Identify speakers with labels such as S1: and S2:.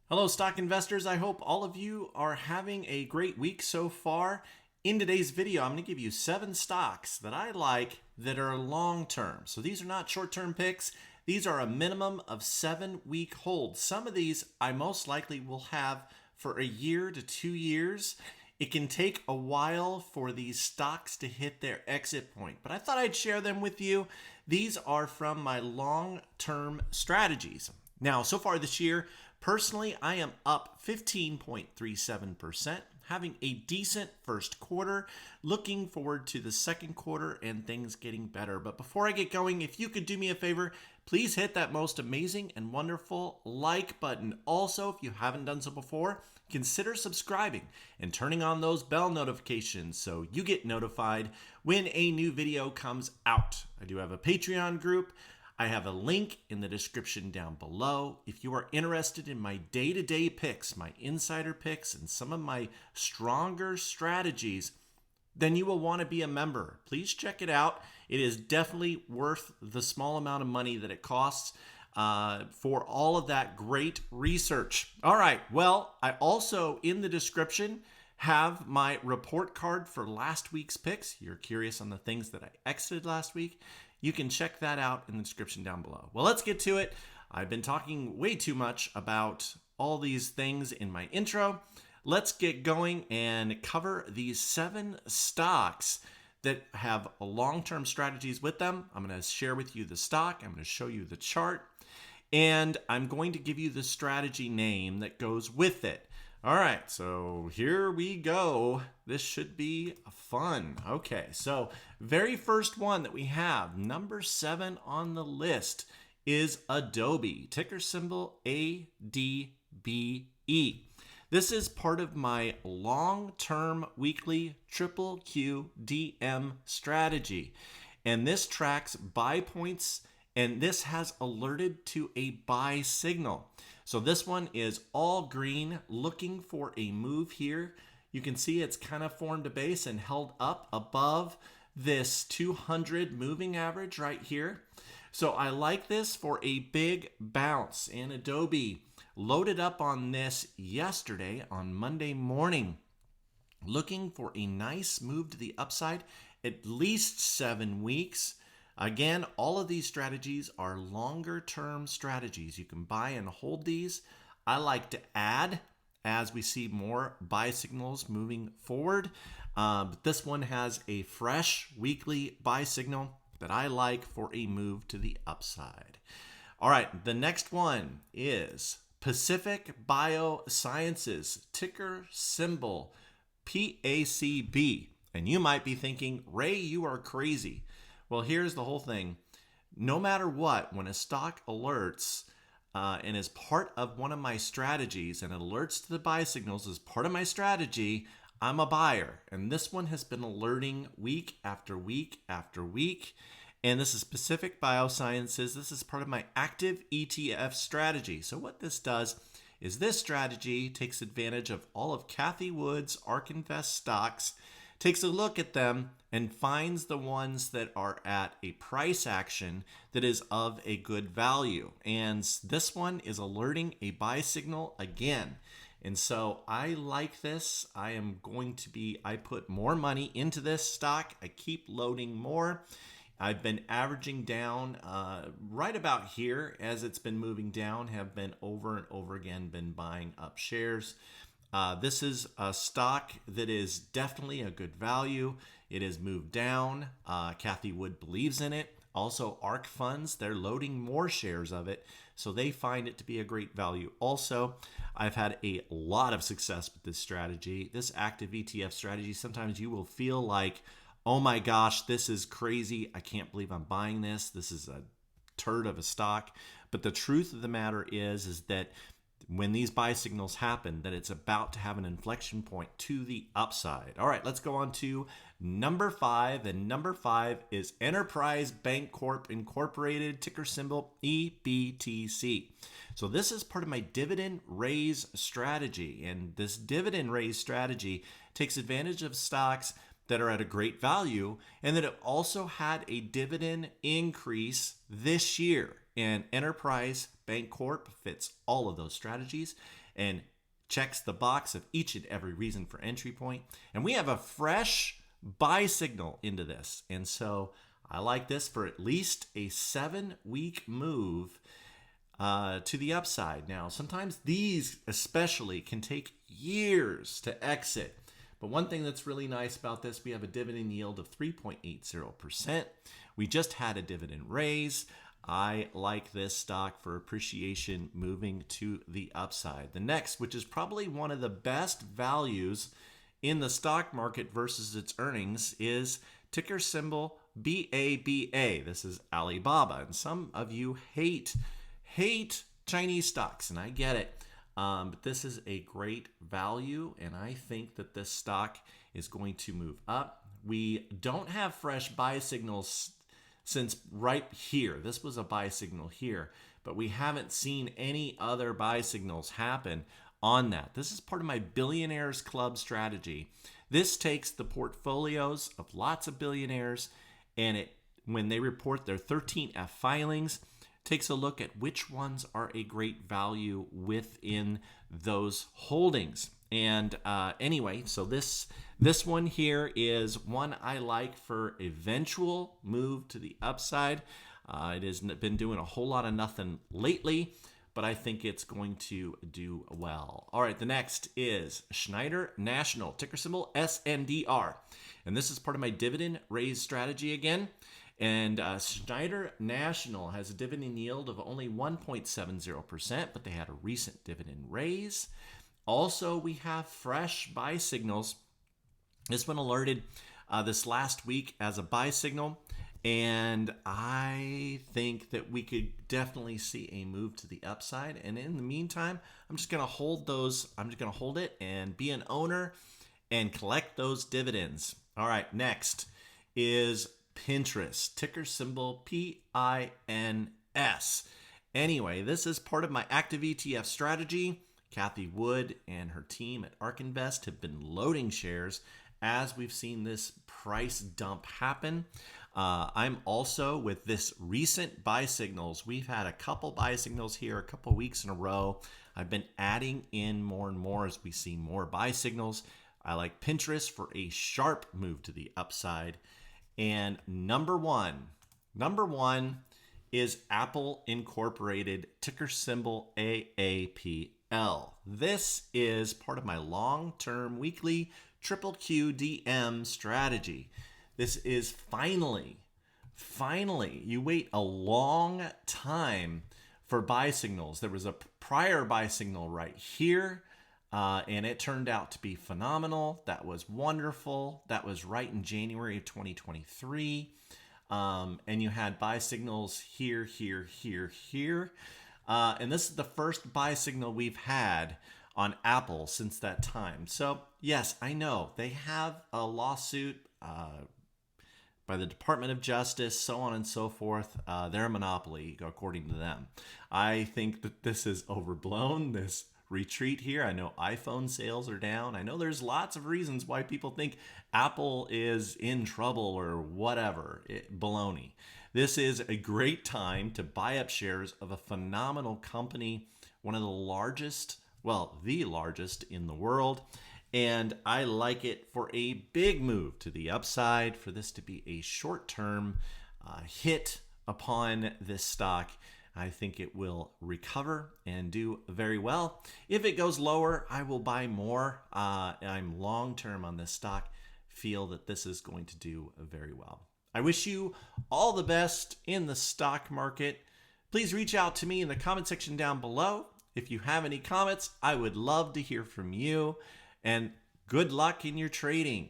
S1: Hello, stock investors. I hope all of you are having a great week so far. In today's video, I'm going to give you 7 stocks that I like that are long-term. So these are not short-term picks. These are a minimum of 7-week holds. Some of these I most likely will have for a year to 2 years. It can take a while for these stocks to hit their exit point, but I thought I'd share them with you. These are from my long-term strategies. Now, so far this year, personally, I am up 15.37%, having a decent first quarter, looking forward to the second quarter and things getting better. But before I get going, if you could do me a favor, please hit that most amazing and wonderful like button. Also, if you haven't done so before, consider subscribing and turning on those bell notifications so you get notified when a new video comes out. I do have a Patreon group. I have a link in the description down below. If you are interested in my day-to-day picks, my insider picks, and some of my stronger strategies, then you will want to be a member. Please check it out. It is definitely worth the small amount of money that it costs for all of that great research. All right, well, I also, in the description, have my report card for last week's picks. You're curious on the things that I exited last week. You can check that out in the description down below. Well, let's get to it. I've been talking way too much about all these things in my intro. Let's get going and cover these 7 stocks that have long-term strategies with them. I'm going to share with you the stock. I'm going to show you the chart. And I'm going to give you the strategy name that goes with it. All right, so here we go. This should be fun. Okay, so very first one that we have, number 7 on the list, is Adobe, ticker symbol ADBE. This is part of my long-term weekly triple QDM strategy. And this tracks buy points, and this has alerted to a buy signal. So this one is all green, looking for a move here. You can see it's kind of formed a base and held up above this 200 moving average right here. So I like this for a big bounce. And Adobe loaded up on this yesterday on Monday morning, looking for a nice move to the upside, at least 7 weeks. Again, all of these strategies are longer term strategies. You can buy and hold these. I like to add as we see more buy signals moving forward. But this one has a fresh weekly buy signal that I like for a move to the upside. All right, the next one is Pacific Biosciences, ticker symbol PACB. And you might be thinking, Ray, you are crazy. Well, here's the whole thing. No matter what, when a stock alerts and is part of one of my strategies and alerts to the buy signals as part of my strategy, I'm a buyer. And this one has been alerting week after week after week. And this is Pacific Biosciences. This is part of my active ETF strategy. So what this does is this strategy takes advantage of all of Cathie Wood's ARK Invest stocks, takes a look at them, and finds the ones that are at a price action that is of a good value. And this one is alerting a buy signal again. And so I like this. I put more money into this stock. I keep loading more. I've been averaging down right about here as it's been moving down, have been over and over again been buying up shares. This is a stock that is definitely a good value. It has moved down. Cathie Wood believes in it. Also, ARK funds, they're loading more shares of it, so they find it to be a great value. Also, I've had a lot of success with this strategy. This active ETF strategy, sometimes you will feel like, oh my gosh, this is crazy. I can't believe I'm buying this. This is a turd of a stock. But the truth of the matter is that when these buy signals happen, that it's about to have an inflection point to the upside. All right, let's go on to number 5. And number 5 is Enterprise Bancorp Incorporated, ticker symbol EBTC. So this is part of my dividend raise strategy. And this dividend raise strategy takes advantage of stocks that are at a great value and that have also had a dividend increase this year. And Enterprise Bancorp fits all of those strategies. and checks the box of each and every reason for entry point. And we have a fresh buy signal into this. And so I like this for at least a 7-week move to the upside. Now, sometimes these especially can take years to exit. But one thing that's really nice about this, we have a dividend yield of 3.80%. We just had a dividend raise. I like this stock for appreciation moving to the upside. The next, which is probably one of the best values in the stock market versus its earnings, is ticker symbol BABA. This is Alibaba. And some of you hate Chinese stocks, and I get it. But this is a great value, and I think that this stock is going to move up. We don't have fresh buy signals since right here. This was a buy signal here, but we haven't seen any other buy signals happen on that. This is part of my Billionaires Club strategy. This takes the portfolios of lots of billionaires, and when they report their 13F filings, takes a look at which ones are a great value within those holdings. And anyway, so this one here is one I like for eventual move to the upside. It has been doing a whole lot of nothing lately, but I think it's going to do well. All right, the next is Schneider National, ticker symbol SNDR. And this is part of my dividend raise strategy again. And Schneider National has a dividend yield of only 1.70%, but they had a recent dividend raise. Also, we have fresh buy signals. This one alerted this last week as a buy signal, and I think that we could definitely see a move to the upside. And in the meantime, I'm just going to hold those. I'm just going to hold it and be an owner and collect those dividends. All right, next is Pinterest, ticker symbol PINS. Anyway, this is part of my active ETF strategy. Kathy Wood and her team at ARK Invest have been loading shares as we've seen this price dump happen. I'm also with this recent buy signals. We've had a couple buy signals here, a couple weeks in a row. I've been adding in more and more as we see more buy signals. I like Pinterest for a sharp move to the upside. And number one is Apple Incorporated, ticker symbol AAPL. This is part of my long-term weekly triple QDM strategy. This is finally, you wait a long time for buy signals. There was a prior buy signal right here, and it turned out to be phenomenal. That was wonderful. That was right in January of 2023. And you had buy signals here, here, here, here. And this is the first buy signal we've had on Apple since that time. So yes, I know they have a lawsuit by the Department of Justice, so on and so forth. They're a monopoly, according to them. I think that this is overblown, this retreat here. I know iPhone sales are down. I know there's lots of reasons why people think Apple is in trouble or whatever. Baloney. This is a great time to buy up shares of a phenomenal company, one of the largest, well, the largest in the world. And I like it for a big move to the upside, for this to be a short-term hit upon this stock. I think it will recover and do very well. If it goes lower, I will buy more. I'm long-term on this stock. Feel that this is going to do very well. I wish you all the best in the stock market. Please reach out to me in the comment section down below. If you have any comments, I would love to hear from you. And good luck in your trading.